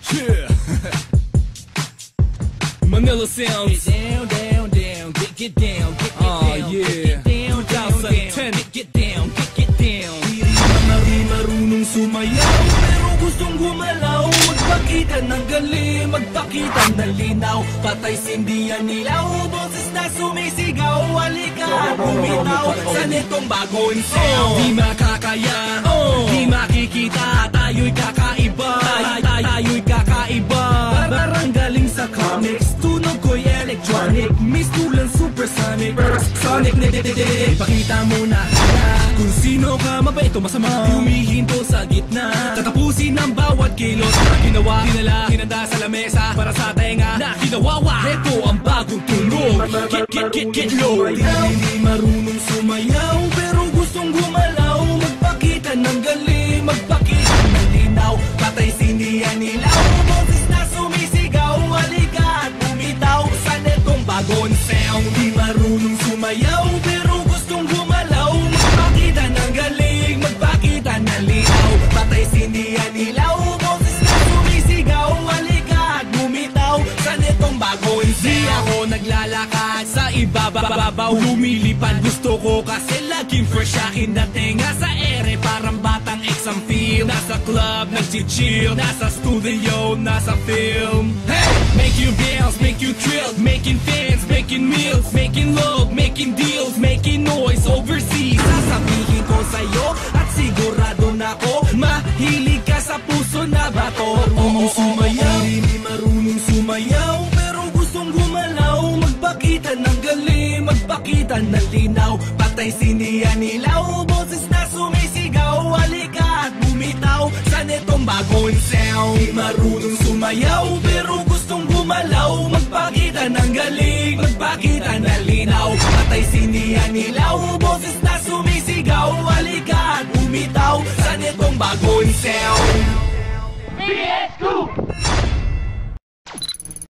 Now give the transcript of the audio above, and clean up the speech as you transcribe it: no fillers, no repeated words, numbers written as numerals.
Yeah. Manila sounds. Get down, down, get down, Yeah. get down, 2010. get down. Di mga marunong sumayaw, pero gustong gumalaw. Magpakita ng galing, magpakita ng linaw. Patay sindihan nilaw, boses na sumisigaw. Halika at bumitaw sa nitong bagong sound. Di makakaya, di makikita, tayo'y kakaiba. Tayo'y kakaiba. Parang galing sa comics, tunog ko'y electronic. Miss Tulan supersonic, sonic. Ipakita mo na kung sino ka, mabait o masama. Di humihinto sa gitna, tatapusin ang bawat kilos na ginawa. Dinala, hinanda sa lamesa para sa tenga na kinawawa. Ito ang bagong tunog. Get low. Di marunong sumayaw, pero gustong gumalaw. Magpakita ng galing, magpakita ng linaw. Patay sindihan nilaw, boses na sumisigaw. Halika at bumitaw sa netong bagong sound. Di marunong sumayaw, pero gustong gumalaw. Magpakita ng galing, magpakita ng linaw. Patay sindihan nilaw, boses na sumisigaw. Halika at bumitaw sa netong bagong Di sound. ako naglalakad sa ibababaw, lumilipad. Gusto ko kasi laging fresh akin datinga sa ere. Parang batang exam feel. Nasa club, nagchichill. Nasa studio, nasa film. Hey! Make you bounce, make you thrill. Making fans, making meals. Making love, making deals. Making noise overseas. Sasabihin ko sa'yo at sigurado na ko, mahilig ka sa puso na bato. Marunong sumayaw, hindi marunong sumayaw, pero gustong gumalaw. Magpakita ng galing, magpakita ng linaw. Patay sindihan nilaw, boses na sumisigaw. Halika at bumitaw sa netong bagong sound. Di marunong sumayaw, pero gustong gumalaw. Magpakita ng galing, magpakita ng linaw. Patay sindihan nilaw, boses na sumisigaw. Halika at bumitaw sa netong bagong sound. BS2